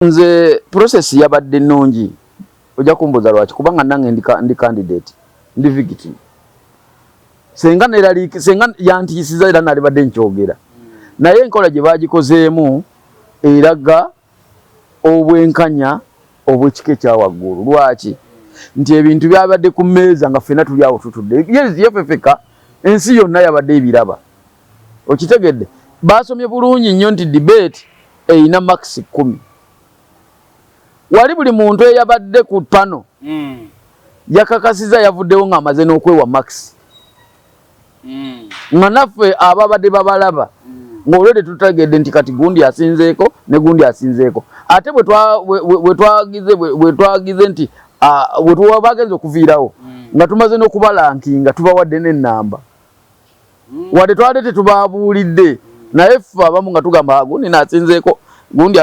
nze process yabadde nnungi ojja kumbuza lwaki kubanga nange ndi candidate ndi victim senga yantiisiza era nalibadde nkyogera naye enkola gye bagikozeemu eraga obwenkanya obw'ekika ekyawaggulu lwaki nti ebintu byabadde ku mmeeza nga ffenna tuli awo tutudde yefefeka ensi yonna yabadde ebiraba okitegedde baasomye bulungi nnyo nti debate eyina max 10 wali buli muntu eyabadde ku pano yakakasiza yavuddewo ng'amaze n'okwewa max nga naffe ababadde babalaba ng'olwedde tutegedde nti kati gundi asinzeeko ne gundi asinzeeko ate bwe twagize nti bwe bagenze okuviirawo nga tumaze n'okubalankinga tubawadde n'ennamba wadde twali tetubabuulidde naye ffe abamu nga tugamba gundi naasinzeeko gundi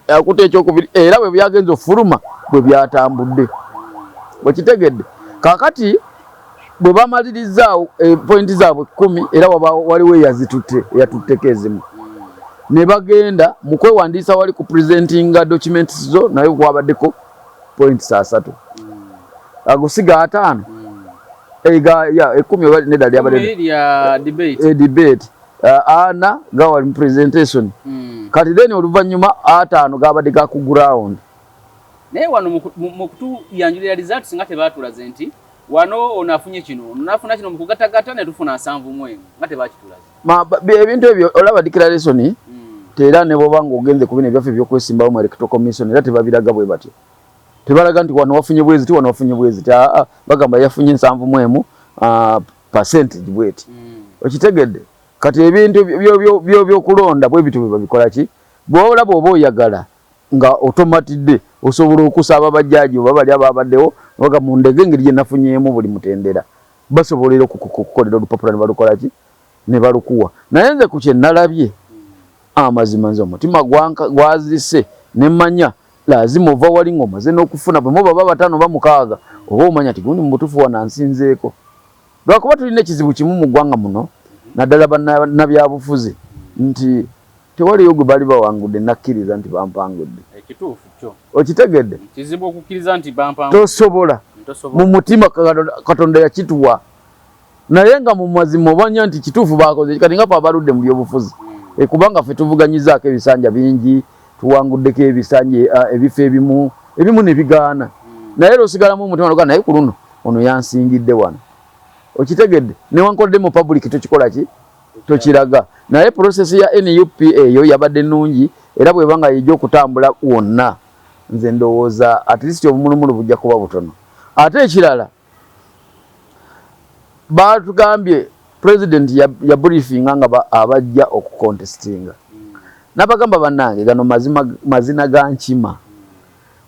akuta ekyokubiri era bwe byagenze ofuluma bwe byatambudde wekitegedde kakati bwe bamalirizzaawo pointi zaabwe 10 era waliwo eyatutteko ezimu ne bagenda mu kwewandiisa wali ku presentinga documents zo naye kwabaddeko points 3 agusiga 5 10 nedda lyabadde debate ana gawali mu presentation kati then oluvannyuma 5 gabadde ga ku ground naye wano mu kutuyanjulira results nga tebaatulaze nti wano onafunye kino onafuna kino mu kugatagata ne tufuna 7 nga tebaakitulaze ebintu ebyo olaba declaration tera ne bobanga ogenze ku bino ebyaffe by'okwesimbawo mu electoral commission era tebabiraga bwe batyo tebalaga nti wano wafunye bwezi wano wafunye bwezi bagamba yafunye 7 percentage bweti okitegedde kati ebintu by'okulonda bwe bitu babikola ki bw'olaba oba oyagala nga automatidde osobola okusaba abajjaaji oba bali ababaddewo baga mu ndege engeri gye nafunyeemu buli mutendera basobolera okukolera olupapula ne balukola ki ne balukuwa naye nze ku kye nalabye amazima nze omutima gwazise ne mmanya lazima ova wali ng'omaze n'okufuna bwe muba 5 oba 6 oba omanya ti gundi mu butuufu wanansinzeeko lwakuba tulina ekizibu kimu mu ggwanga muno naddala bannabyabufuzi nti tewaliyo gwe bali bawangudde nakkiriza nti bampangudde ekituufu kyo okitegedde kizibu okukkiriza nti bampangudde tosobola mu mutima Katonda yakituwa naye nga mu mazima obanya nti kituufu bakoze kati nga fe abaludde mu byobufuzi kubanga ffe tuvuganyizaako ebisanja bingi tuwanguddeko ebisanja ebifo ebimu ne bigaana naye lwosigalamu omutima noga naye ku luno ono yansingidde wano okitegedde newankodde mu public tokikola ki tokiraga naye process ya NUP eyo yabadde nnungi era bwebanga yijja okutambula wonna nze ndowooza at least obumulumulu bujja kuba butono ate ekirala batugambye president ya briefinga nga abajja okucontestinga nabagamba bannange gano mazina ga nkima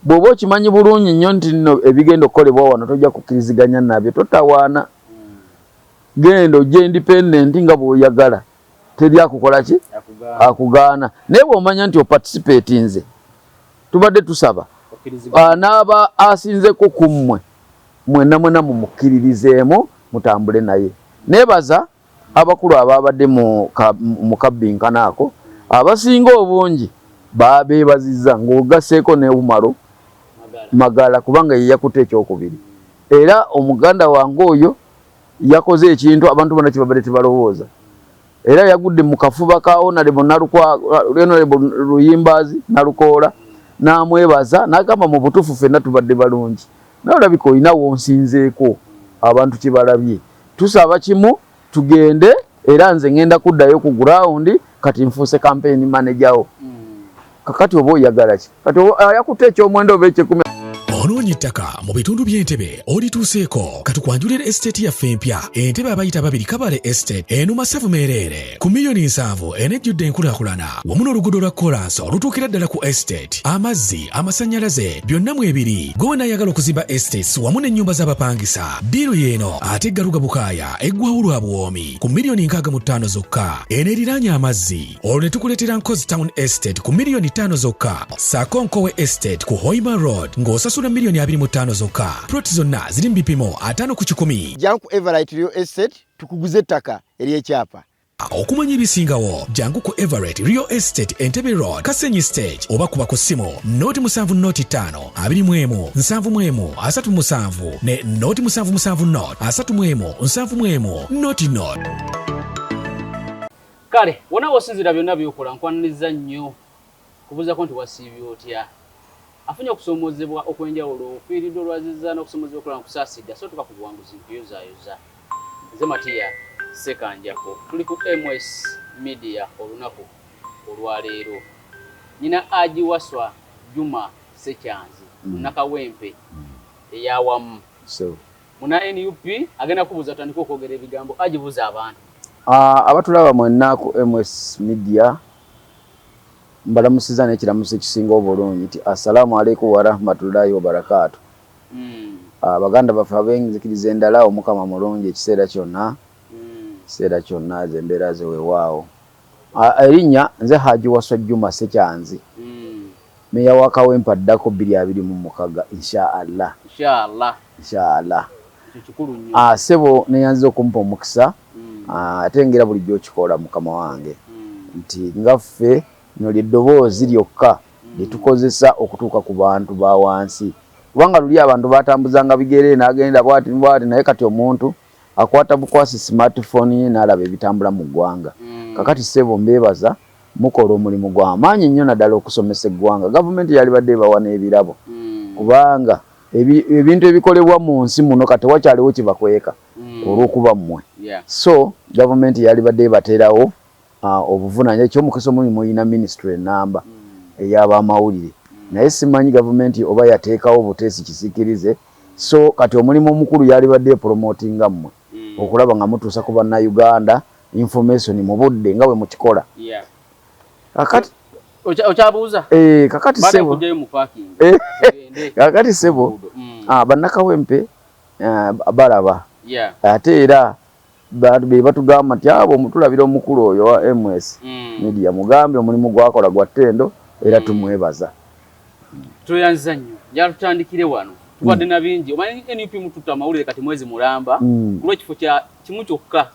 bw'oba okimanyi bulungi nnyo nti nno ebigenda okukolebwa wano tojja kukkiriziganya nabyo totawaana genda ojja independent nga bw'oyagala teri akukola ki akugaana naye bw'omanya nti opaticipate nze tubadde tusaba n'aba asinzeko ku mmwe mwenna mumukkiririzeemu mutambule naye neebaza abakulu ababadde mu kabbinkana ako abasinga obungi beebazizza ng'ogasseeko ne Umaro Magala kubanga ye yakuta ekyokubiri era omuganda wange oyo yakoze ekintu abantu bonna kibabadde tebalowooza era yagudde mu kafuba ka Honorable Luyimbazi Nalukoola n'amwebaza n'agamba mu butuufu ffenna tubadde balungi naye olabika olina wonsinzeeko abantu kibalabye tusaba kimu tugende era nze ngenda kuddayo ku ground kati nfuuse campaign manager wo kakati oba oyagala ki kati yakuta ekyomwenda oba ekyekumi Onoonya ettaka mu bitundu by'Entebbe olituuseeko katukwanjulira estate yaffe empya Entebbe abayita babiri Kabale Estate eno Masavu Meerere ku $7,000,000 enejjudde enkulaakulana wamu n'oluguudo lwa kolansi olutuukira ddala ku estate amazzi amasannyalaze byonna mu ebiri gwe naayagala okuzimba estates wamu n'ennyumba z'abapangisa diiru y'eno ate eggaluga bukaaya eggwawo lwa buwoomi ku $65,000 zokka eno eriraanye amazzi olwo ne tukuleetera Nkozi Town Estate ku $5,000,000 zokka ssaako Nkowe Estate ku Hoima Road ng'osasula $25,000 zokka. Ploti zonna ziri mu bipimo 5 ku 10. Janku Everite Real Estate tukuguze ettaka ery'ekyapa Okumanya ebisingawo jangu ku Everett Real Estate Entebbe Road Kasenyi Stage oba kuba ku ssimu noti 7 noti 5 21 71 37 ne noti 77 not 31 71 noti not. Kale wona wosinzira byonna byokola nkwaniriza nnyo kubuuza nti wasiibye otya afunye okusomozebwa okwenjawulo ofiiriddwa olwaziza n'okusomozebwa okulaba nkusaasida so tukakubuwanguzi nkuyozaayoza nze Matiya Ssekanjako tuli ku MS Media olunaku olwaleero nyina agiwaswa Juma Ssekyanzi Nakawempe eyawamu muna NUP agenda kubuuza tutandika okwogera ebigambo agibuuza abantu abatulaba mwenna ku MS Media mbalamusiza n'ekiramuso ekisinga obulungi nti assalamu alaikum wa rahmatullahi wa barakatuh. Baganda baffe ab'enzikiriza endala omukama mulungi ekiseera kyonna zembeera zeweewaawo. Erinnya nze Haji Waswa Juma Ssekyanzi meya wa Kawempe addako 2026 inshallah kikulu nnyo sebo neyanziza okumpa omukisa ate ngera bulijjo okikola mukama wange nti ngaffe no ly'eddoboozi lyokka lyetukozesa okutuuka ku bantu ba wansi kubanga luli abantu batambuzanga bigere n'agenda bwati naye kati omuntu akwata bukwasi smartphone ye n'alaba ebitambula mu ggwanga kakati sebo mbeebaza mukola omulimu gw'amaanyi nnyo naddala okusomesa eggwanga gavumenti yali badde bawa n'ebirabo kubanga ebintu ebikolebwa mu nsi muno kati wakyaliwo kibakweka olw'okuba mmwe so gavumenti yali badde bateerawo obuvunanya ekyomukisa omulimu oyina ministry enamba ey'abamawulire naye simanyi gavumenti oba yateekawo obuteesi kisiikirize so kati omulimu omukulu yali badde promotinga mmwe okulaba nga mutuusa ku bannayuganda information mu budde nga bwe mukikola kakati okyabuuza kakati sebo kakati sebo bannakawempe balaba ate era be batugamba nti abo mutulabira omukulu oyo wa MS Media mugambe omulimu gwakola gwa ttendo era tumwebaza tuyanza nnyo njala tutandikire wano twadde na bingi omanyi NUP mututa amawulire kati mwezi mulamba kulw'ekifo kya kimu kyokka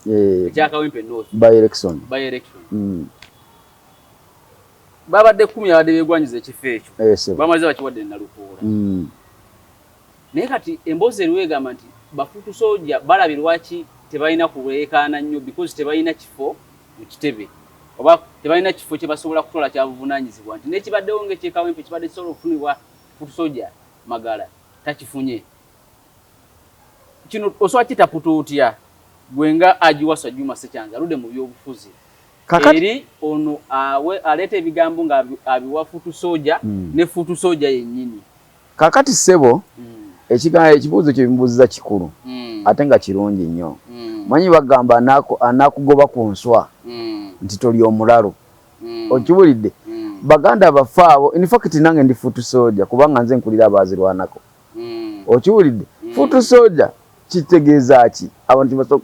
ekya Kawempe North by election babadde 10 abadde beegwanyiza ekifo ekyo bamaliza bakiwadde Nalukola naye kati emboozi eriwo egamba nti bafutu soja balabirwaki tebalina kuweekaana nnyo because tebalina kifo mu kitebe oba tebalina kifo kye basobola kutola kya buvunaanyizibwa nti n'ekibaddewo ng'ekyekawempe kibadde kisobola okufunibwa futu soja Magala takifunye kino osobola kitaputa otya gwenga agiwaswa Juma Ssekyanzi aludde mu byobufuzi eri ono aleeta ebigambo ng'abiwa futu soja ne futu soja yennyini kakati sebo ekibuuzo kye bimubuuziza kikulu ate nga kirungi nnyo manyi bagamba anakugoba ku nswa nti toli omulalo okiwulidde baganda baffe abo in fact nange ndi futu soja kubanga nze nkulira abaazirwanako okiwulidde futu soja kitegeeza ki abantu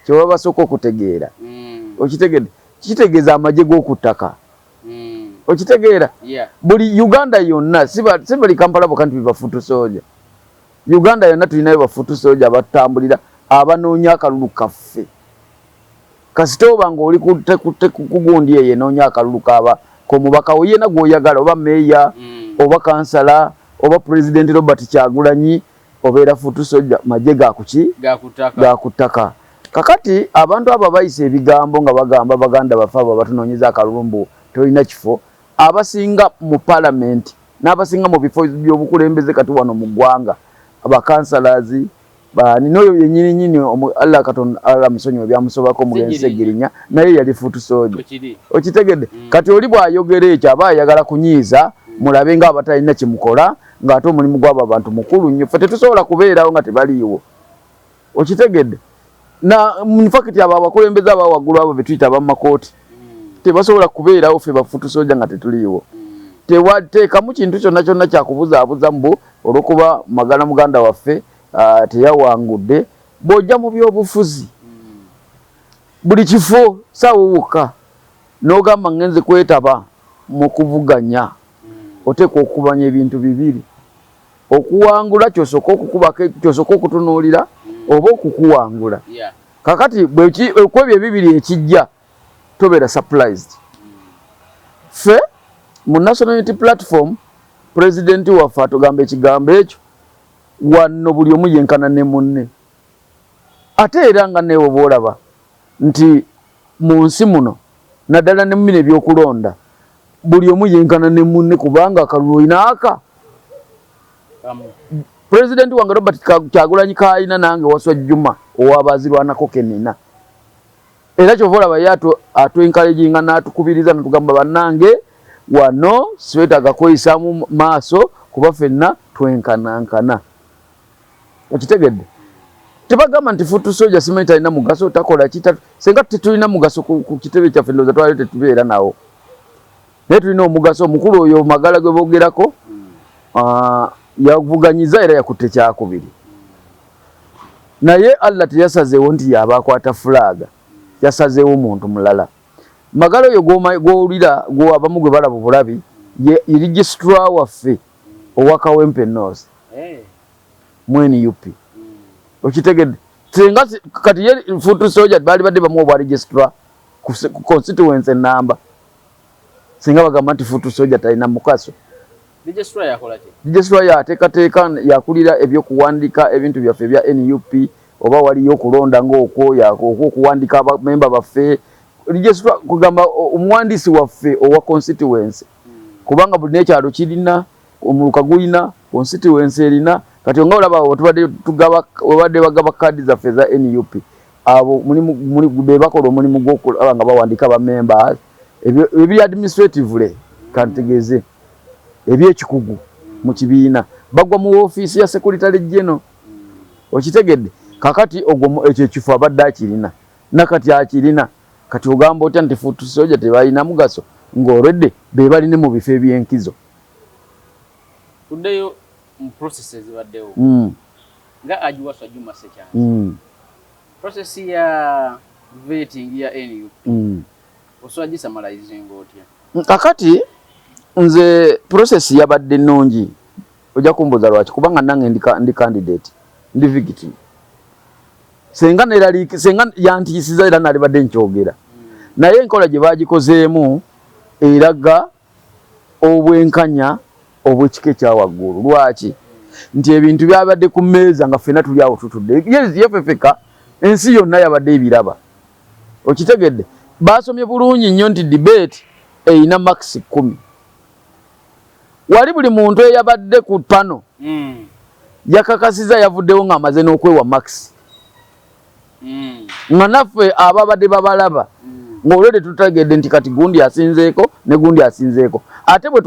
kyebaba basooka okutegeera okitegedde kitegeeza amagye g'okuttaka okitegeera buli Uganda yonna si bali Kampala bokka nti biba futu soja Uganda yonna tulinayo bafutu soja abatambulira abanoonya akalulu kaffe kasita oba ng'oli kugundi eyo enoonya akalulu kaaba komubaka we yenna gw'oyagala oba meeya oba kansala oba pulezidenti Robert Kyagulanyi obeera futu soja magye gakuttaka kakati abantu abo bayise ebigambo nga bagamba baganda baffe abo batunoonyeza akalulu mbu tolina kifo abasinga mu palamenti n'abasinga mu bifo by'obukulembeze kati wano mu ggwanga abakansalazi n'oyo yennyini Allah Katonda Allah musonyiwe byamusobako mugenzi Segirinya naye yali futu soja okitegedde kati oli bw'ayogera ekyo aba ayagala kunyiiza mulabe nga abatalina kimukola ng'ate omulimu gw'abo abantu mukulu nnyo ffe tetusobola kubeerawo nga tebaliiwo okitegedde na mufakiti abo abakulembeze aba waggulu abo betuyita abamakooti tebasobola kubeerawo ffe bafutu soja nga tetuliiwo tewateekamu kintu kyonna kyonna kyakubuzaabuza mbu olw'okuba Magala muganda waffe teyawangudde bw'ojja mu byobufuzi buli kifo saawuwuka n'ogamba ngenze kwetaba mu kuvuganya oteekwa okubanya ebintu bibiri okuwangula kyosooka okukubako kyosooka okutunuulira oba okukuwangula kakati kwebyo ebibiri ekijja tobeera surprised. Ffe mu National Unity Platform president waffe atugamba ekigambo ekyo wano buli omu yenkana ne munne. Ate era nga neewe bw'olaba nti mu nsi muno naddala ne mmina ebyokulonda buli omu yenkana ne munne kubanga akalulu olina aka. President wange Robert Kyagulanyi Kayina nange Waswa Juma owabazirwanako kenina. Era kyova olaba ye atwenkaleginga n'atukubiriza n'atugamba bannange wano siwetaaga kweyisaamu maaso kuba ffenna twenkanankana. Okitegedde? Tebagamba nti Futu Soldier simanyi talina mugaso takola kita senga tetulina mugaso ku kitebe kyaffe ndowooza twali tetubeera nawo. Naye tulina omugaso omukulu oyo Magala gwe boogerako yavuganyiza era yakutte kyakubiri. Naye Allah teyasazeewo nti yabaakwata fulaga, yasazeewo omuntu mulala. Magala oyo gw'owulira abamu gwe balaba obulabi ye registrar waffe owa Kawempe North mwene UP. Okitegedde? Senga kati ye Futu Soldier baali badde bamu obwa registrar ku constituency namba. Senga bagamba nti Futu Soldier talina mukaso. Registrar yakola ki? Registrar yateekateeka yakulira ebyokuwandiika ebintu byaffe bya NUP oba waliyo okulonda ng'okwo okuwandiika abamemba baffe. Registrar kugamba omuwandiisi waffe owa constituency kubanga buli n'ekyalo kirina omuluka gulina constituency erina kati nga olaba webadde bagaba kaadi zaffe za NUP abo be bakola omulimu gw'okulaba nga bawandiika abamemba ebiri administratively kantegeeze ebyekikugu mu kibiina bagwa mu ofiisi ya Secretary General. Okitegedde? Kakati ogwo ekyo ekifo abadde akirina nakati akirina kati ogamba otya nti Futu Soldier tebalina mugaso ng'olwedde be balina mu bifo eby'enkizo. Tuddeyo mu processes baddewo nga Ajiwaswa Juma Sekyanja process ya vetting ya NUP oswaji summarizing otya? Kakati nze process yabadde nnungi ojja kumbuuza lwaki kubanga nange ndi candidate ndi victim. Senga yantiisiza era nalibadde nkyogera naye enkola gye baagikozeemu eraga obwenkanya obw'ekika ekyawaggulu. Lwaki? Nti ebintu byabadde ku mmeeza nga ffenna tuli awo tutudde yefefeka ensi yonna yabadde ebiraba. Okitegedde? Baasomye bulungi nnyo nti debate eyina max 10. Wali buli muntu eyabadde ku pano yakakasiza yavuddewo ng'amaze n'okwewa max. Nga naffe ababadde babalaba ng'olwedde tutegedde nti kati gundi asinzeeko ne gundi asinzeeko. Ate bwe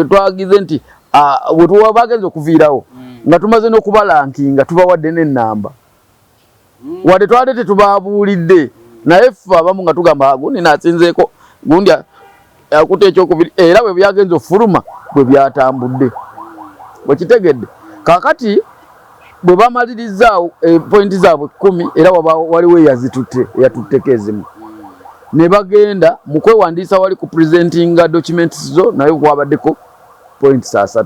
twagize nti bwe tuba bagenze okuviirawo nga tumaze n'okubalankinga tubawadde n'ennamba wadde twali tetubabuulidde naye ffe abamu nga tugamba gundi naasinzeeko gundi akutte ekyokubiri era bwe byagenze ofuluma bwe byatambudde. Bwekitegedde? Kakati bwe bamalirizzaawo pointi zaabwe 10 era waliwo eyatutteko ezimu ne bagenda mu kwewandiisa wali ku presentinga documents zo naye kwabaddeko points 3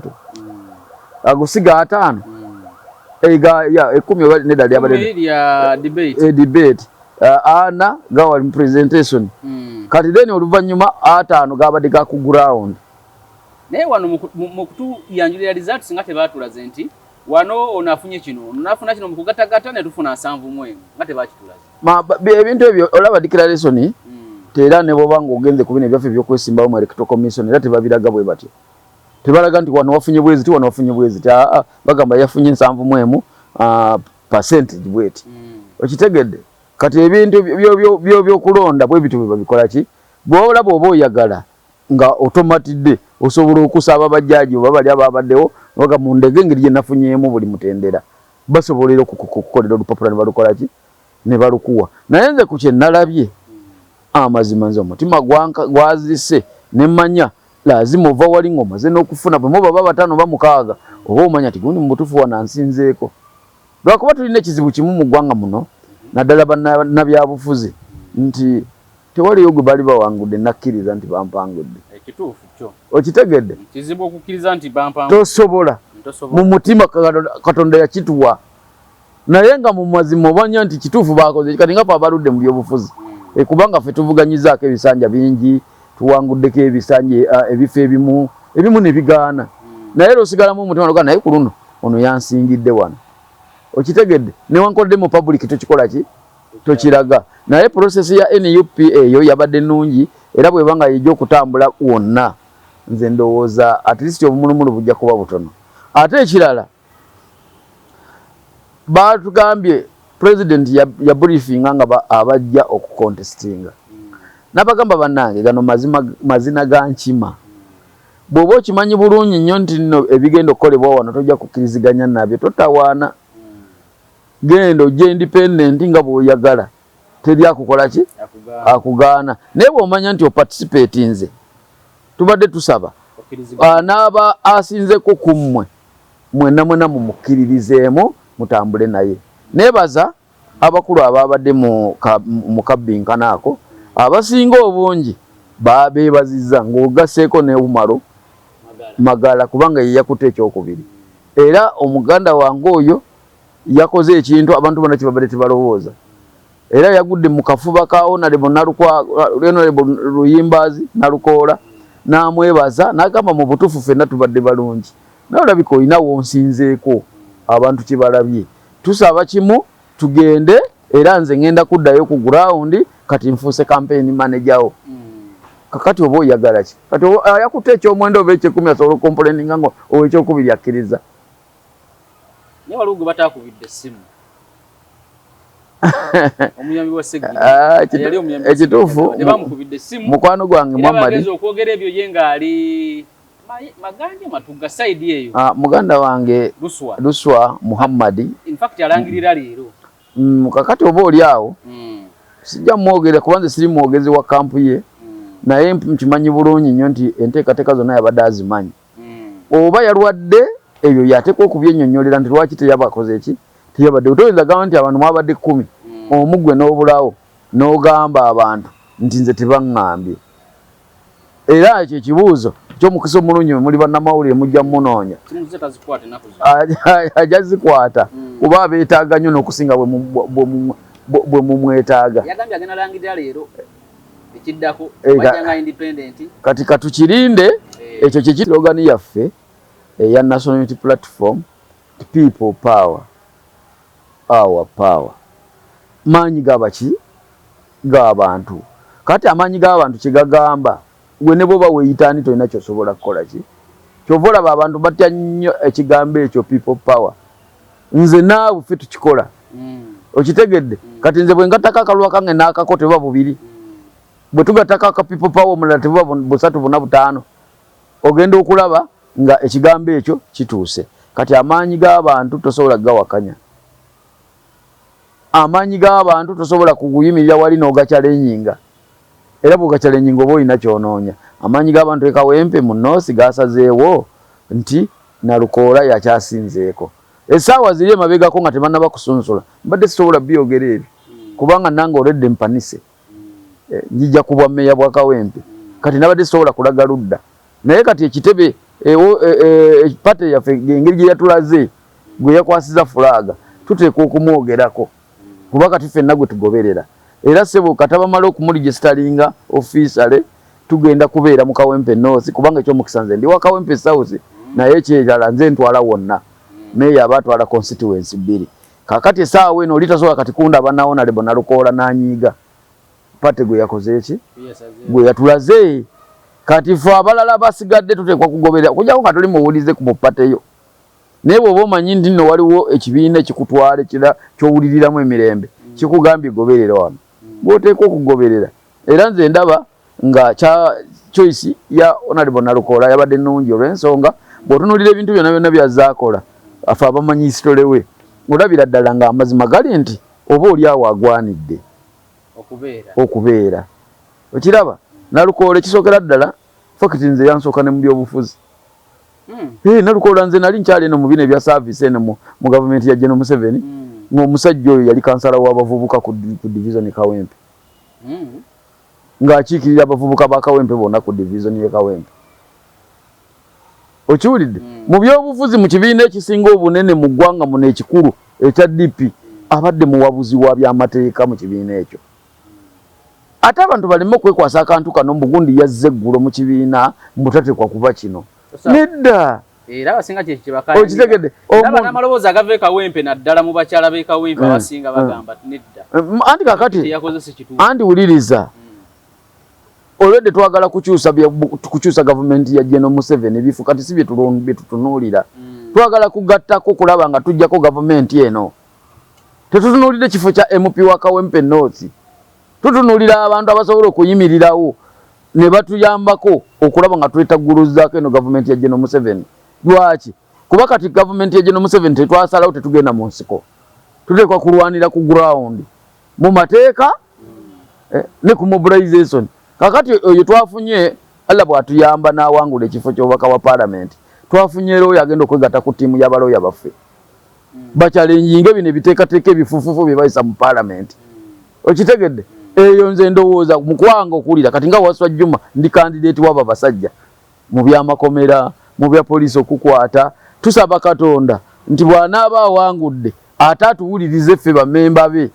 agusiga 5 ekumi oba nedda lyabadde debate ana gawali mu presentation kati then oluvannyuma 5 gabadde ga ku ground. Naye wano mu kutuyanjulira results nga tebaatulaze nti wano onafunye kino onafuna kino mu kugatagata ne tufuna 7 nga tebakitulaze. Ebintu ebyo olaba declaration tera ne bobanga ogenze ku bino ebyaffe by'okwesimbawo mu electoral commission era tebabiraga bwe batyo. Tebalaga nti wano wafunye bwezi wano wafunye bwezi bagamba yafunye 7 percentage bweti. Okitegedde? Kati ebintu by'okulonda bwe bitu babikola ki? Bw'olaba oba oyagala nga automatidde osobola okusaba abajjaji oba bali ababaddewo baga mu ndege engeri gye nafunyeemu buli mutendera basobolera okukolera olupapula ne balukola ki ne balukuwa. Naye nze ku kye nalabye amazima nze omutima gwazise ne mmanya lazima ova wali ng'omaze n'okufuna bwe muba 5 oba 6 oba omanya ti gundi mu butuufu wanansinzeeko. Lwakuba tulina ekizibu kimu mu ggwanga muno naddala bannabyabufuzi nti tewaliyo gwe bali bawangudde nakkiriza nti bampangudde. Ekituufu kyo. Okitegedde? Kizibu okukkiriza nti bampangudde. Tosobola. Mu mutima Katonda yakituwa naye nga mu mazima obanya nti kituufu baakoze kati nga abaludde mu byobufuzi kubanga ffe tuvuganyizaako ebisanja bingi tuwanguddeko ebisanja ebifo ebimu ne bigaana naye losigalamu omutima noga naye ku luno ono yansingidde wano okitegedde newankodde mu public tokikola ki tokiraga naye process ya NUP eyo yabadde nnungi era bwebanga yejja okutambula wonna nze ndowooza at least obumulumulu bujja kuba butono ate ekirala batugambye president ya briefinga nga abajja okucontestinga nabagamba bannange gano mazina ga nkima bw'oba okimanyi bulungi nnyo nti nno ebigenda okukolebwa wano tojja kukkiriziganya nabyo totawaana genda ojja independent nga bw'oyagala teri akukola ki akugaana naye bw'omanya nti opaticipate nze tubadde tusaba n'aba asinzeko ku mmwe mwenna mumukkiririzeemu mutambule naye nebaza abakulu ababadde mu kabbinkana ako abasinga obungi beebazizza ng'ogasseeko ne Umaro Magala kubanga ye yakutte ekyokubiri era omuganda wange oyo yakoze ekintu abantu bonna kibabadde tebalowooza era yagudde mu kafuba ka Honorable Luyimbazi Nalukoola n'amwebaza n'agamba mu butuufu ffenna tubadde balungi naye olabika olina wonsinzeeko abantu kibalabye tusaba kimu tugende era nze ngenda kuddayo ku ground kati nfuuse campaign manager wo kakati oba oyagala ki kati yakutte ekyomwenda oba ekyekumi asobola okompoleninga ngo owekyokubiri akkiriza naye waliwo gwe bataakubidde essimu omuyambi wa Segiri ekituufu mukwano gwange Muhammad okwogera ebyo ye ng'ali maganja matuga side eyo muganda wange Luswa Muhammad in fact alangirira leero kakati oba oli awo sijja mwogere kubanze siri mwogezi wa kampu ye naye nkimanyi bulungi nnyo nti enteekateeka zonna yabadde azimanyi oba yalwadde ebyo yateeka okubyennyonnyolera nti lwaki teyabakoze eki teyabadde otoyinza gamba nti abantu mwabadde 10 omugwe n'obulawo n'ogamba abantu nti nze tebaŋŋambye era ekyo ekibuuzo ky'omukisa omulungi muli bannamawulire mujja munoonya ajja zikwata kuba abeetaaga nnyo n'okusinga bwe mumwetaaga kati katukirinde ekyo kyekirogani yaffe eya National Unity Platform People Power Our Power maanyi gabaki g'abantu kati amaanyi g'abantu kigagamba gwe ne bwoba weeyitaani tolina kyosobola kukola ki kyova olaba abantu batya nnyo ekigambo ekyo People Power nze naawe ffe tukikola okitegedde kati nze bwe ngatako akalwa kange n'akako teba bubiri bwe tugatako aka People Power omulala teba busatu buna butaano ogenda okulaba nga ekigambo ekyo kituuse kati amaanyi g'abantu tosobola gawakanya amaanyi g'abantu tosobola kuguyimirira wali n'ogakyalennyinga era bw'ogakyalennyinga oba olina kyonoonya amaanyi g'abantu e Kawempe mu North gasazeewo nti Nalukoola yakyasinzeeko essaawa ziri emabegako nga tebannaba kusunsula mbadde sisobola byogera ebyo kubanga nange oledde mpanise njija kubwa mmeeya bwa Kawempe kati nabadde sisobola kulaga ludda naye kati ekitebe pate yaffe engeri gye yatulaze gwe yakwasiza fulaaga tuteeka okumwogerako kuba kati ffenna gwe tugoberera era sebo katabamala okumuligestalinga officially tugenda kubeera mu Kawempe North kubanga ekyomukisa nze ndi wa Kawempe South naye ekyekala nze ntwala wonna meya abatwala constituency 2 kakati essaawa eno olitasobola kati kundaba na Honorable Nalukoola n'anyiiga pate gwe yakoze eki gwe yatulaze kati ffe abalala basigadde tuteekwa kugoberera okujjako nga tuli muwulize ku mupateyo naye bw'oba omanyi nti nno waliwo ekibiina ekikutwala ekira ky'owuliriramu emirembe kikugambye goberera wano bw'oteekwa okugoberera era nze ndaba nga choice ya Honorable Nalukoola yabadde nnungi olw'ensonga bw'otunuulira ebintu byonna byonna byazaakola afe abamanyi hisitole we olabira ddala nga amazima gali nti oba oli awo agwanidde okubeera okiraba Nalukoola ekisookera ddala fakiti nze yansooka ne mu byobufuzi Nalukoola nze nali nkyali eno mu bino ebya service eno mu gavumenti ya General Museveni ng'omusajja oyo yali kansala w'abavubuka ku division Kawempe ng'akiikirira abavubuka ba Kawempe bonna ku division ye Kawempe okiwulidde mu byobufuzi mu kibiina ekisinga obunene mu ggwanga muno ekikulu ekya DP abadde muwabuzi wa byamateeka mu kibiina ekyo ate abantu baleme okwekwasa akantu kano mbugundi yazze eggulo mu kibiina mbutatekwa kuba kino nedda era abasinga kye bakaya okitegedde n'amaloboozi agava ekawempe naddala mu bakyala b'ekawempe abasinga bagamba nedda anti kakati teyakozesa kituufu anti wuliriza olwedde twagala kukyusa gavumenti ya General Museveni ebifu kati si bye tutunuulira twagala kugattako kulaba nga tujjako gavumenti eno tetutunuulira ekifo kya MP wa Kawempe North tutunuulira abantu abasobola okuyimirirawo ne batuyambako okulaba nga twetagguluzaako eno gavumenti ya General Museveni lwaki kuba kati gavumenti ya General Museveni tetwasalawo tetugenda mu nsiko tuteekwa kulwanira ku ground mu mateeka ne ku mobilization kakati oyo twafunye alla bwatuyamba n'awangula ekifo ky'obubaka wa parliament twafunye era oyo agenda okwegatta ku ttiimu y'abalooya baffe bakyalenjinga bino ebiteekateeka ebifuufufu bye bayisa mu parliament okitegedde eyo nze ndowooza mu kwanga okuwulira kati nga Waswa Juma ndi kandidate w'abo basajja mu byamakomera mu bya poliisi okukwata tusaba Katonda nti bw'anaaba awangudde ate atuwulirize ffe bamemba be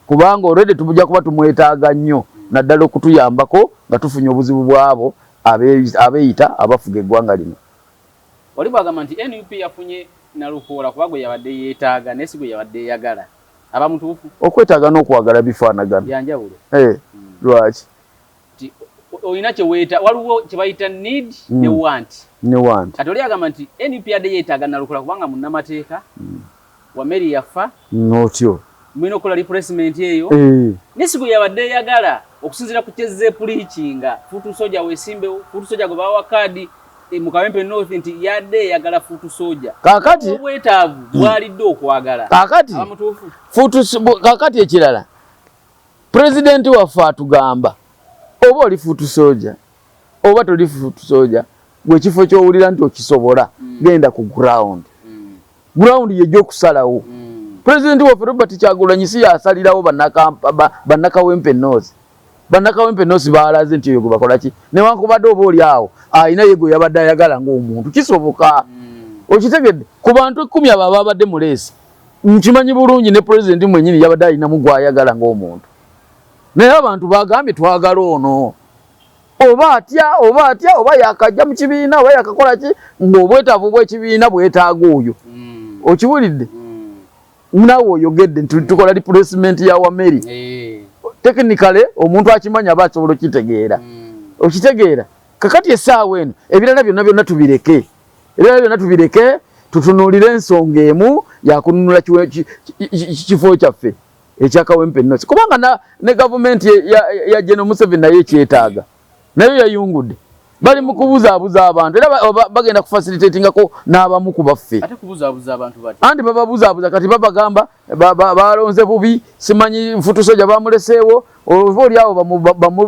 kubanga already tujja kuba tumwetaaga nnyo naddala okutuyambako nga tufunye obuzibu bwabo abeeyita abafuga eggwanga lino oli bwagamba nti NUP yafunye nalukoola kuba gwe yabadde yeetaaga naye si gwe yabadde eyagala aba mutuufu okwetaaga n'okwagala bifaanagana yanjawulo lwaki olina kyeweeta waliwo kye bayita need ne want kati oli agamba nti NUP yadde yeetaaga nalukoola kubanga munnamateeka Wameri yafa n'otyo mulina okukola replacement eyo naye si gwe yabadde eyagala okusinziira ku kyezze puliikinga Futu Soja weesimbewo Futu Soja gwe bawa kaadi mu Kawempe North nti yadde eyagala Futu Soja kakati obwetaavu bwalidde okwagala kakati abamutuufu kakati ekirala pulezidenti waffe atugamba oba oli Futu Soja oba toli Futu Soja gwe kifo ky'owulira nti okisobola genda ku ground yejja okusalawo pulezidenti waffe Robert Kyagulanyi si yasalirawo bannakawempe North bannakawempe North baalaze nti oyo gwe bakola ki newankubadde oba oli awo ayina ye gwe yabadde ayagala ng'omuntu kisoboka okitegedde ku bantu 10 abo ababadde mu leesi nkimanyi bulungi ne pulezidenti mwennyini yabadde alinamu gw'ayagala ng'omuntu naye abantu bagambye twagala ono oba atya oba yakajja mu kibiina oba yakakola ki ng'obwetaavu bw'ekibiina bwetaaga oyo okiwulidde naawe oyogedde nti tukola replacement ya Wameri technically omuntu akimanya aba asobola okitegeera okitegeera kakati essaawa eno ebirala byonna tubireke tutunuulire ensonga emu yakununula kifo kyaffe ekya Kawempe North kubanga ne gavumenti ya General Museveni naye ekyetaaga naye yayungudde bali mu kubuzaabuza abantu era bagenda kufacilitatingako n'abamu ku baffe ate kubuzaabuza abantu bati andi bababuzaabuza kati babagamba balonze bubi simanyi Futu Soja bamuleseewo oba oli awo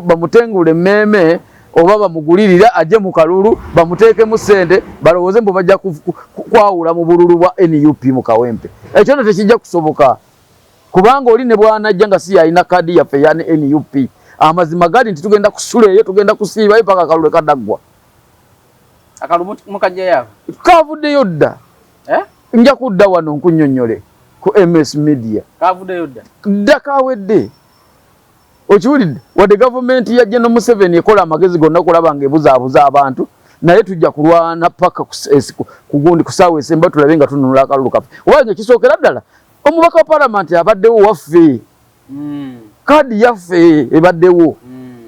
bamutengule emmeeme oba bamugulirira ajje mu kalulu bamuteekemu ssente balowooze mbu bajja kwawula mu bululu bwa NUP mu Kawempe ekyo nno tekijja kusoboka kubanga oli ne bwanajja nga si yalina kaadi yaffe ya NUP amazima gali nti tugenda kusula eyo tugenda kusiibayo paka akalulu kadaggwa akalu mukajja yaako kavuddeyo dda nja kudda wano nkunnyonnyole ku MS Media kavuddeyo dda kawedde okiwulidde wadde gavumenti ya General Museveni ekola amagezi gonna okulaba ng'ebuzaabuza abantu naye tujja kulwana paka kugundi kusaawa esemba tulabe nga tununula akalulu kaffe oba kisookera ddala omubaka wa palamenti abaddewo waffe kaadi yaffe ebaddewo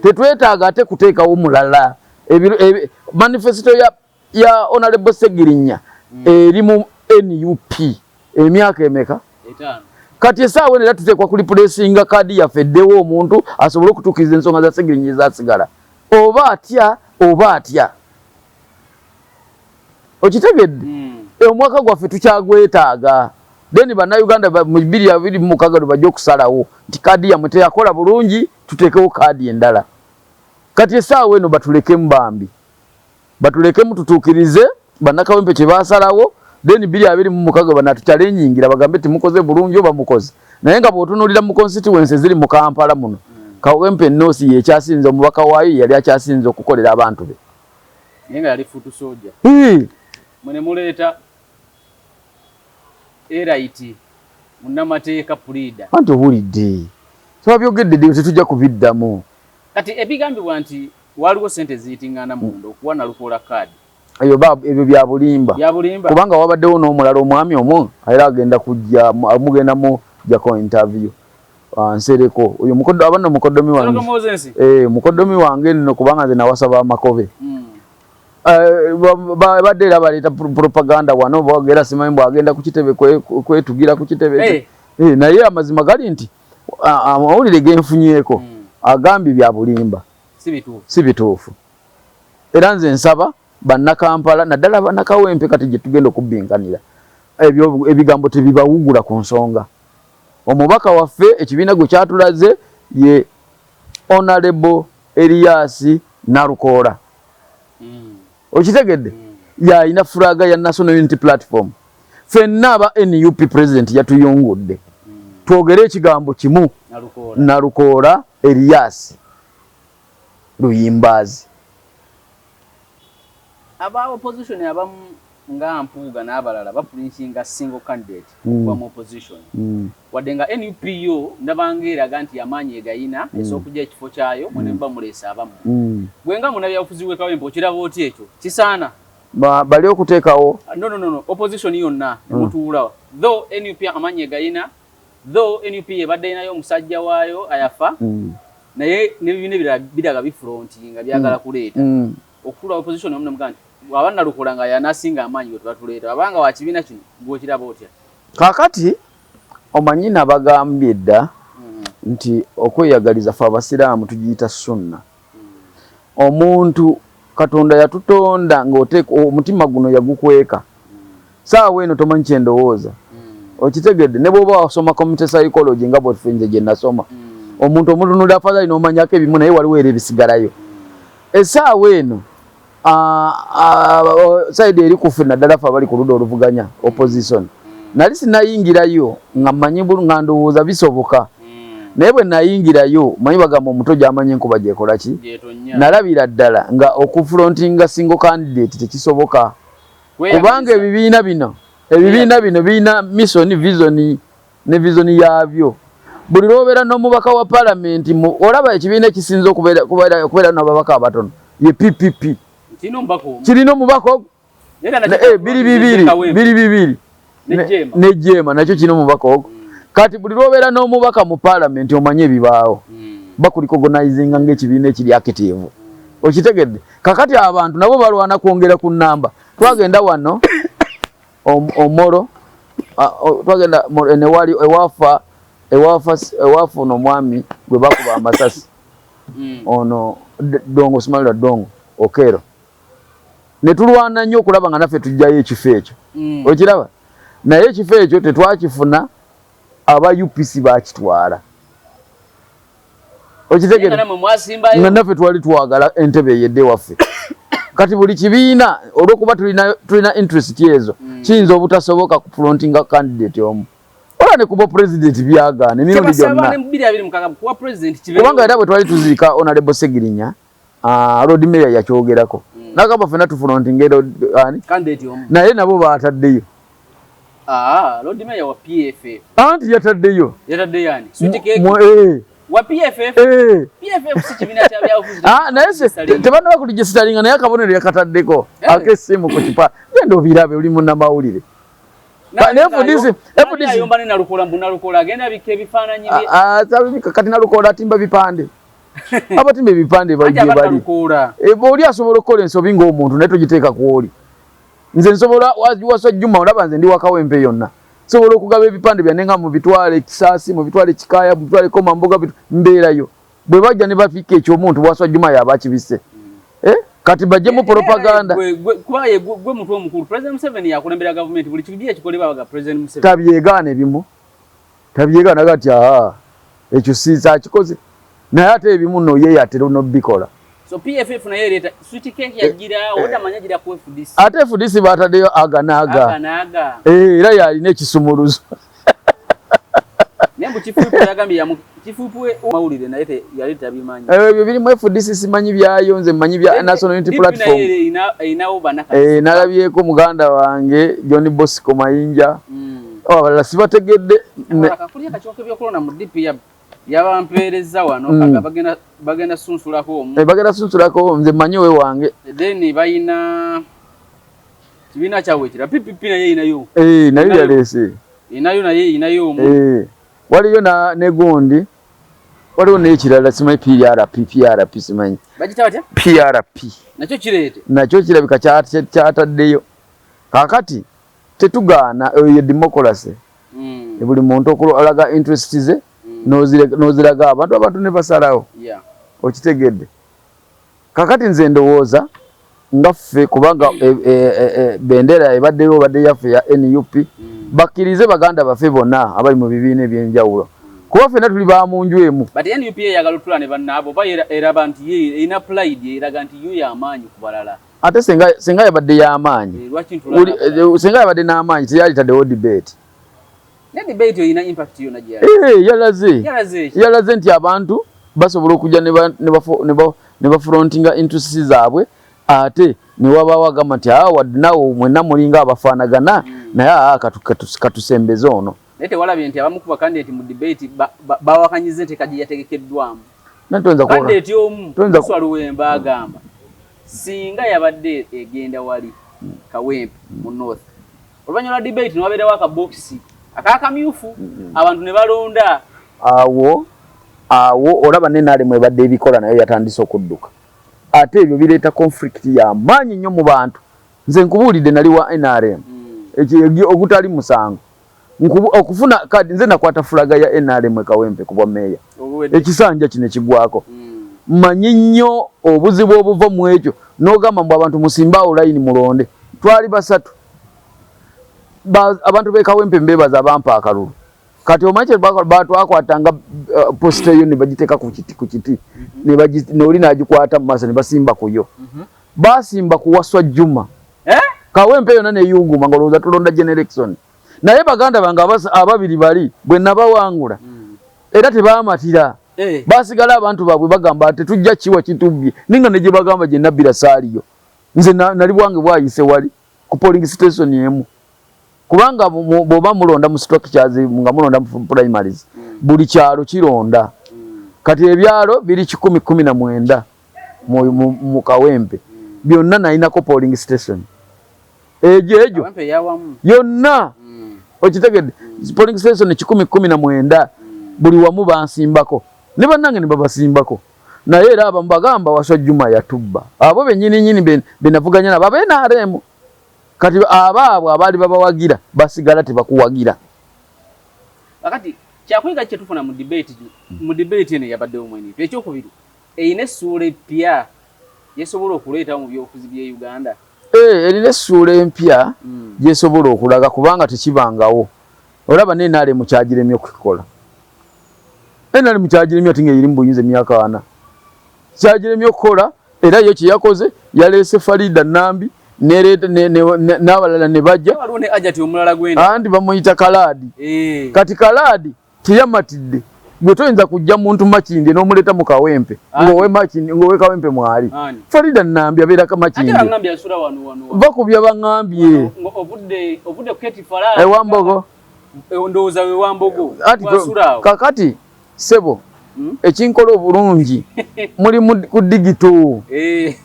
tetwetaaga ate kuteekawo mulala manifesito ya Honorable Segirinya eri mu NUP emyaka emeka kati essaawa eno era tuteekwa kulipulesinga kaadi yaffe eddewo omuntu asobole okutuukiriza ensonga za Segirinya ezasigala oba atya okitegedde omwaka gwaffe tukyagwetaaga then bannayuganda mu 2026 bajja okusalawo nti kaadi yamwe teyakola bulungi tuteekewo kaadi endala kati essaawa eno batulekemu bambi batulekemu tutuukirize bannakawempe kye baasalawo then 2026 banatukyalenyingira bagambe timukoze bulungi oba mukoze naye nga bw'otunuulira mu constituency ziri mu Kampala muno Kawempe North yekyasinze omubaka waayo yali akyasinze okukolera abantu be naye nga yali Futu Soja mwene muleeta eraiti munnamateeka pulida anti owulidde twabyogedde tetujja kubiddamu kati ebigambibwa nti waliwo sente ziyitingana mundo okuwa Nalukoola card ebyo bya bulimba kubanga wabaddewo n'omulala omwami omwo era agenda kujja mugenda mu jako interview nsereko oyo abana mukoddomi wange mukoddomi wange nno kubanga nze nawasaba amakobe badde era baleeta propaganda wano bagera simanyi bwagenda ku kitebe kwetugira ku kitebe naye amazima gali nti amawulire genfunyeeko agambye bya bulimba si bituufu era nze nsaba bannakampala naddala bannakawempe kati gye tugenda okubbinkanira ebigambo tebibawugula ku nsonga omubaka waffe ekibiina gwe kyatulaze ye Honorable Elias Nalukoola okitegedde yalina fulaga ya National Unity Platform ffenna aba NUP president yatuyungudde twogere ekigambo kimu Nalukoola Elias Luyimbazi aba opposition abamu nga Mpuuga n'abalala bapulinsinga single candidate kwa opposition wadde nga NUP yo ndabangeeraga nti amaanyi egayina esokujja ekifo kyayo mwene bamuleesa abamu gwenga munabyabufuzi w'ekawempe okiraba oti ekyo kisaana bali okuteekawo no opposition yonna emutuula though NUP amaanyi egayina though NUP ebadde inayo omusajja waayo ayafa naye n'ebibiina biraga bifrontinga byagala kuleeta okutuula opposition omuna muganti waba Nalukoola nga yanasinga amaanyi gwe twatuleeta abanga wa kibiina kino gw'okiraba otya kaakati omanyi nabagambye dda nti okweyagaliza fe abasiraamu tugiyita sunna omuntu Katonda yatutonda ng'oteeka omutima guno yagukweka saawa eno tomanyi kye ndowooza okitegedde ne bw'oba wasoma community psychology nga bweffe nze gye nasoma omuntu omutunulira afadhali n'omanyako ebimu naye waliwo era ebisigalayo essaawa eno side eri kuffe naddala ffe abali ku ludda oluvuganya opposition nali sinayingirayo nga mmanyi nga ndowooza bisoboka naye bwe nayingirayo manyi bagamba omuto gy'amanyi enkuba gyekola ki nalabira ddala nga okufrontinga single candidate tekisoboka kubanga ebibiina bino birina mission ne vision yaabyo buli lwobeera n'omubaka wa palamenti olaba ekibiina ekisinza okubeera n'ababaka abatono ye PPP kirina omubaka ogwo biri nejjeema nakyo kirina omubaka ogwo kati buli lwobeera n'omubaka mu palamenti omanye ebibaawo bakulikogonaizinga ng'ekibiina ekiri active okitegedde kakati abantu nabo balwana kwongera ku nnamba twagenda wano omoro twagenda newali ewafa ono omwami gwe bakuba amasasi ono dongo simalira dongo okero netulwana nnyo okulaba nga naffe tujjayo ekifo ekyo okiraba naye ekifo ekyo tetwakifuna aba UPC bakitwala okitegere nga naffe twali twagala entebe eyedde waffe kati buli kibiina olwokuba tulina interest ezo kiyinza obutasoboka ku frontinga candidate omu ola ne kuba president byagaana emirundi gyonna kubanga era bwe twali tuziika Honorable Segirinya Road Mayor yakyogerako nagamba ffenna tufrontinga naye nabo baataddeyo Road Mayor wa PFF anti yataddeyo wa PFF PFF si kibiina kya byabufuzi naye tebanaba kuligisitalingana naye akabonero yakataddeko ak'essimu ku kipa genda obirabe oli munnamawulire ayombane Nalukoola agenda bika ebifaananyi kati Nalukoola atimba bipande abatimba ebipande bali oli asobola okukola ensobi ng'omuntu naye togiteeka kwoli nze nsobola wasa Juma olaba nze ndi wakawempe yonna nsobola okugaba ebipande byange nga mu bitwale Kisaasi mu bitwale Kikaaya mu bitwale Komamboga mbeerayo bwe bajja ne bafika ekyomuntu wasa Juma yaba kibisse kati bajje mu propaganda gwe muntu omukulu President Museveni yakulembera government buli kibi ekikolebwa baga President Museveni tabyegaana ebimu tabyegaana gati ekyo siza kikoze naye ate ebimu no ye yatero no bikola so PFF na yeleta sweet cake yagira oda manyagira ku FDC ate FDC batadeyo aganaga era yalina ekisumuluzo nembu chifupu yagambi ya chifupu mawulire na yete yaleta bimanyi ebyo biri mu FDC simanyi byayo nze manyi bya National Unity Platform inawo banaka nalabyeko muganda wange John Bosco Mayinja abalala sibategedde akakulya kachoke byo kolona mu DP ya yabampeereza wano bagenda sunsulako omu bagenda sunsulako nze manyi we wange then bayina kibiina kyabwe ekira PPP naye inayo nayo yaleese inayo naye inayo omu waliyo ne gundi waliwo n'ekirala simanyi PRP simanyi bagita batya PRP nakyo kireete nakyo kirabika kyataddeyo kaakati tetugaana ye democracy buli muntu okulaga interest ze n'oziraga abantu ne basalawo okitegedde kaakati nze ndowooza nga ffe kubanga bendera ebaddeyo badde yaffe ya NUP bakkirize baganda baffe bonna abali mu bibiina ebyenjawulo kuba ffenna tuli ba mu nju emu but NUP eyagala otulane bannaabo oba eraba nti ye erina pride eraga nti yo y'amaanyi ku balala ate senga yabadde y'amaanyi senga yabadde n'amaanyi teyalitaddewo debate ne debate erina impact yonna gyeyalaze yalaze nti abantu basobola okujja ne bafrontinga interests zaabwe ate ne wabaawo agamba nti wadde nawo mwenna mulinga abafaanagana naye katusembeze ono naye tewalabye nti abamu ku bakandidate mu debate bawakanyize nti kajja yategekeddwamu kandidate omu Luwemba agamba singa yabadde egenda wali Kawempe mu North oluvannyuma lwa debate ne wabeerawo akabokisi akakamyufu abantu ne balonda awo olaba NRM ebadde ebikola nayo yatandise okudduka ate ebyo bireeta conflict y'amaanyi nnyo mu bantu nze nkubuulidde nali wa NRM ogutali musango okufuna kadi nze nakwata fulaga ya NRM Kawempe ku bwameeya ekisanja kino kigwako manyi nnyo obuzibu obuva mu ekyo n'ogamba mbu abantu musimbaawo layini mulonde twali basatu abantu b'e Kawempe mbeebaza abampa akalulu kati omanyi batwakwatanga posita eyo ne bagiteeka ku kiti n'oli n'agikwata mu maaso ne basimba ku yo basimba ku Waswa Juma Kawempe yonna neyunguma ng'olowooza tulonda generation naye baganda bange ababiri bali bwe nabawangula era tebaamatira basigala abantu baabwe bagamba ate tujja kiwa kitubbye ninga ne gye bagamba gye nabbira saaliyo nze nali bwange bwayise wali ku polling station emu kubanga bw'oba mulonda mu structures nga mulonda mu primaries buli kyalo kironda kati ebyalo biri 119 mu Kawempe byonna nayinako polling station ejo yonna okitegedde polling station 119 buli wamu bansimbako ne bannange ne babasimbako naye era abamu bagamba Waswa Juma yatubba abo bennyini benavuganya nabo NRM kati abaabwe abaali babawagira basigala tebakuwagira akati kyakwiga kye tufuna mu debate eno yabaddewo mwene ekyokubiri eyina essuula empya yesobola okuleeta mu byobufuzi by'e Uganda erina essuula empya gyesobola okulaga kubanga tekibangawo olaba NRM kyagiremye okukikola NRM kyagiremye ati ng'eri mu buyinza emyaka 4 kyagiremye okukola era yo kyeyakoze yaleese Farida Nambi n'abalala ne bajja andi bamuyita Kalaadi kati Kalaadi teyamatidde gwe toyinza kujja muntu Makindye n'omuleeta mu Kawempe ng'owe Kawempe mwali Farida Nambi abeera Makindye bakubya baŋŋambye Wambogo kakati sebo ekinkola obulungi muli ku digito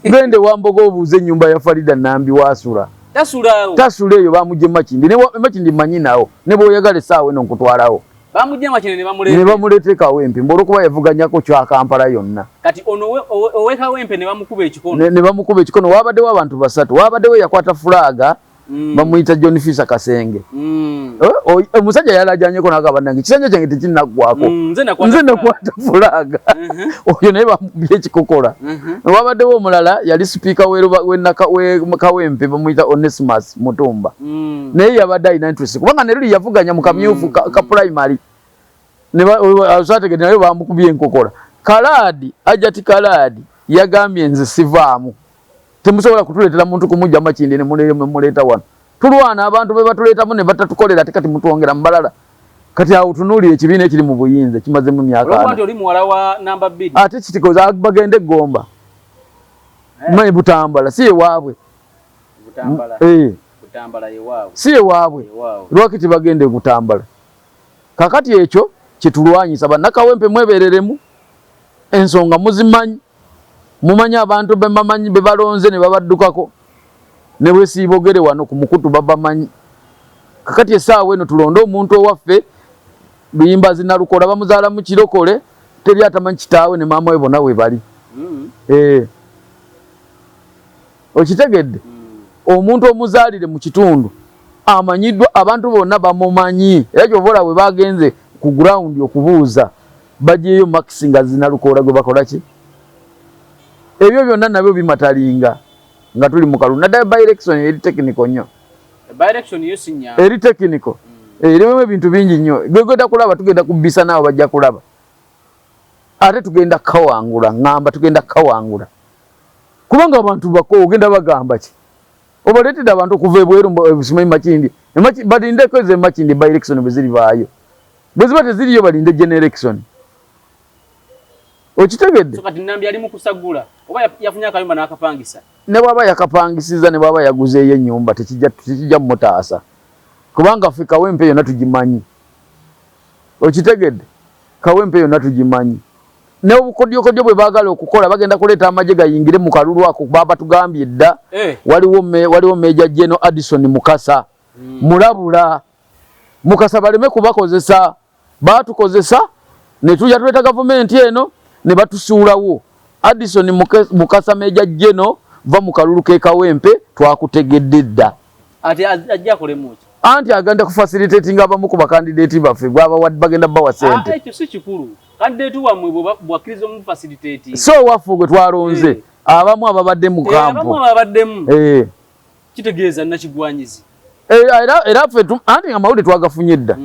gende Wambogo obuuze ennyumba ya Farida Nambi wasula tasula eyo bamugye Makindye manyi nawo ne bw'oyagala essaawa eno nkutwalawo ne bamuleeta Kawempe olw'okuba yavuganyako kya Kampala yonna kati ono owe Kawempe ne bamukuba ekikono wabaddewo abantu basatu wabaddewo yakwata fulaga bamuyita John Fisa Kasenge omusajja yalajanyeko n'agamba nange kisanja kyange tekinnaggwako nze nakwata fulaga oyo naye bamubye ekikokola wabaddewo omulala yali sipiika we Kawempe bamuyita Onesimus Mutumba naye yabadde alina interest kubanga ne luli yavuganya mu kamyufu ka primary asategede naye bamukubye enkokola Kalaadi Ajati Kalaadi yagambye nze sivaamu temusobola kutuleetera muntu kumujja Makindye ne muleeta wano tulwana abantu be batuleetamu ne batatukolera ate kati mutwongera mubalala kati awo tunuulira ekibiina ekiri mu buyinza kimazemu myaka ate kitikoza bagende Gomba manyi Butambala si ewaabwe si ewaabwe lwaki tebagende Butambala kakati ekyo kitulwanyisa bannakawempe mwebereremu ensonga muzimanyi mumanyi abantu bemamanyi bebalonze ne babaddukako ne bwesiibogere wano ku mukutu babamanyi kakati essaawa eno tulonde omuntu owaffe Luyimba Zinalukola bamuzaala mu Kirokole teri atamanyi kitaawe ne maama we bonna we bali okitegedde omuntu omuzaalire mu kitundu amanyiddwa abantu bonna bamumanyi era kyovola we bagenze ku ground okubuuza bajeeyo Max nga Zinalukola gwe bakola ki ebyo byonna nabyo bimatalinga nga tuli mu kalulu naddala by election eri technical nnyo by election yo sinya eri technical erimu ebintu bingi nnyo gwegenda kulaba tugenda kubisa naawe bajja kulaba ate tugenda kawangula ngamba tugenda kawangula kubanga abantu bako ogenda bagamba ki obaleetedde abantu okuva ebweru simanyi Makindi balindeko ezo Makindi by election bwe zirivaayo bwe ziba teziriyo balinde general election okitegedde kati Nambi ali mu kusagula oba yafunye akayumba n'akapangisa ne bwaba yakapangisiza ne bwaba yaguzeeyo ennyumba tekijja mutaasa kubanga ffe Kawempe yonna tugimanyi okitegedde Kawempe yonna tugimanyi ne obukodyokodyo bwe baagala okukola bagenda kuleeta amagye gayingire mu kalulu ako baba tugambye edda waliwo Meja General Addison Mukasa mulabula Mukasa baleme kubakozesa batukozesa ne tujja tuleeta gavumenti eno ne batusuulawo Addison Mukasa Meja General va mu kalulu ke Kawempe twakutegedde dda ati ajja kolemuki anti agenda kufacilitating abamu ku bakandidate baffe gwaba bagenda bawa sente ekyo si kikulu candidate wamwe bwakkiriza mu facilitate so wafu gwe twalonze abamu ababadde mu kampu abamu ababaddemu kitegeeza nakigwanyizi era ffe anti amawulire twagafunye dda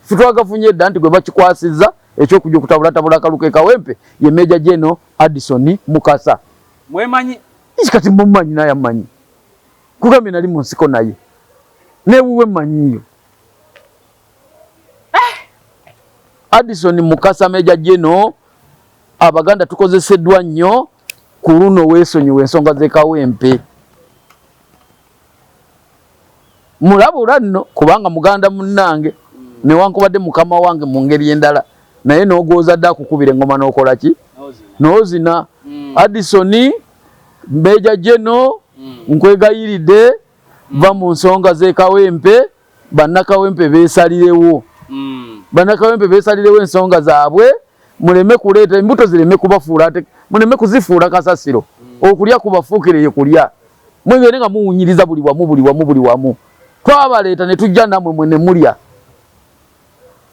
ffe twagafunye dda anti gwe bakikwasizza ekyokujja okutabulatabula akaluke Kawempe ye Meja General Addison Mukasa mwemanyi kati mumanyi naye amanyi kugambye nali mu nsiko naye newuwe manyiyo Addison Mukasa Meja General Abaganda tukozeseddwa nnyo ku luno weesonyiwa ensonga ze Kawempe mulabula nno kubanga muganda munnange newankubadde mukama wange mu ngeri endala naye n'ogooza dda akukubira engoma n'okola ki n'ozina Addison Meja General nkwegayiridde va mu nsonga ze Kawempe bannakawempe beesalirewo bannakawempe beesalirewo ensonga zaabwe muleme kuleeta embuto zireme kubafuula ate muleme kuzifuula kasasiro okulya kubafuukire ye kulya mwegere nga muwunyiriza buli wamu twabaleeta ne tujja nammwe mwe ne mulya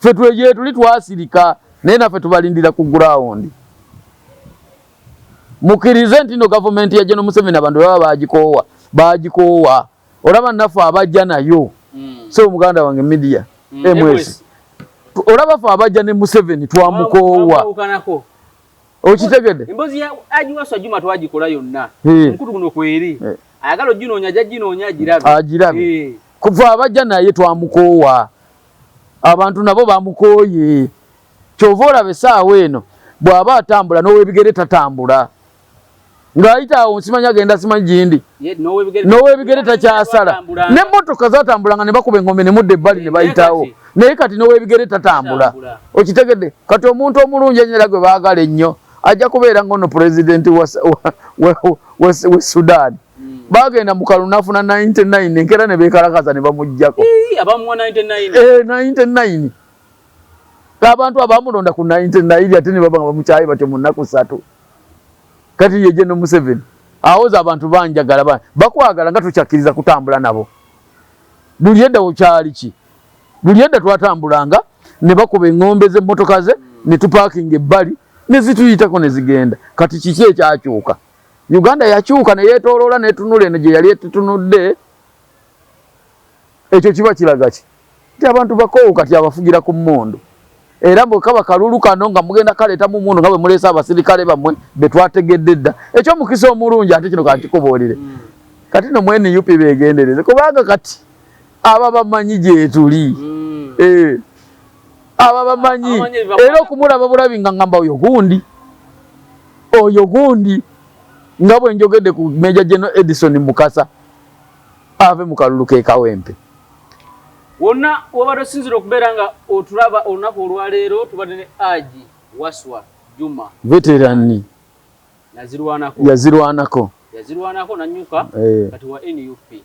ffe tweye tuli twasirika naye naffe tubalindira ku ground mukkirize nti no gavumenti ya General Museveni abantu baba bagikoowa olaba naffe abajja nayo so muganda wange media MS olaba ffe abajja ne Museveni twamukoowa okitegedde embozi ya ajiwaso Juma twagikola yonna nkutu guno kweri ayagala ginoonya jajinoonya agirabe kuva abajja naye twamukoowa abantu nabo bamukooye kyova olabe essaawa eno bw'aba atambula n'owebigere tatambula ng'ayita awo nsimanyi agenda simanyi gindi n'owebigere takyasala n'emmotoka zatambulanga ne bakuba engombe ne mudda ebbali ne bayitawo naye kati n'owebigere tatambula okitegedde kati omuntu omulungi enyera gwe baagala ennyo ajja kubeera ng'ono pulezidenti we Sudan bagenda mu kalulu n'afuna 99 enkera ne beekalakaza ne bamuggyako abamuwa 99 99 abantu abamulonda ku 99 ate ne baba nga bamukyaye batyo mu nnaku 3 kati ye General Museveni awoza abantu banjagala bakwagala nga tukyakkiriza kutambula nabo buli edda okyali ki buli edda twatambulanga ne bakuba engombe z'emmotoka ze ne tupaakinga ebbali ne zituyitako ne zigenda kati kiki ekyakyuka Uganda yakyuka ne yeetooloola n'etunula eno gye yali etutunudde ekyo kiba kiraga ki nti abantu bakoowu kati abafugira ku mmondo era bwe kaba kalulu kano nga mugenda kaleetamu mmundu nga bwe muleese abasirikale bammwe be twategedde dda ekyomukisa omulungi ate kino kankikubuulire kati no mwene UP beegendereze kubanga kati aba bamanyi gye tuli aba bamanyi era okumulaba bulabi nga ngamba oyo gundi nga bwe njogedde ku Meja General Addison Mukasa ave mu kalulu ke Kawempe wonna wabadde osinzira okubeera nga otulaba olunaku olwaleero tubadde ne Haji Waswa Juma veterani yazirwanako nanyuka kati wa NUP.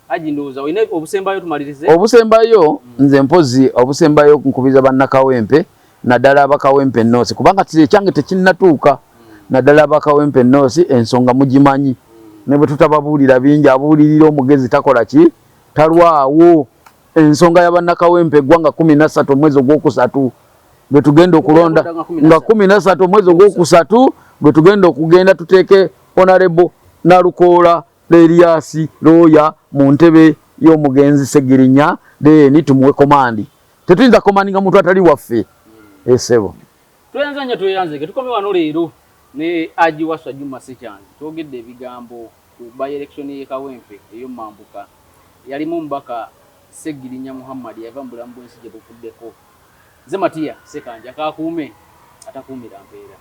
Haji ndowooza olina obusembayo tumalirize obusembayo nze mpozi obusembayo nkubiza bannakawempe naddala abakawempe ennoosi kubanga ekyange tekinnatuuka naddala abakawempe ennoosi ensonga mugimanyi ne bwe tutababuulira bingi abuulirira omugezi takola ki talwawo ensonga y'abannakawempe eggwanga 13 omwezi ogwokusatu bwe tugenda okulonda nga 13 omwezi ogwokusatu bwe tugenda okugenda tuteeke honorable Nalukoola Elias Lawyer mu ntebe y'omugenzi Segirinya then tumuwe komandi tetuyinza komandinga muntu atali waffe esebo tweyanzeke tukome wano leero ne Haji Waswa Juma Sekyanzi twogedde ebigambo ku by election ye Kawempe ey'omambuka yalimu mbaka Segirinya Muhammad yava mu bulamu bw'ensi gye bufuddeko ze Matiya Sekanja kakuume atakuumira mpeera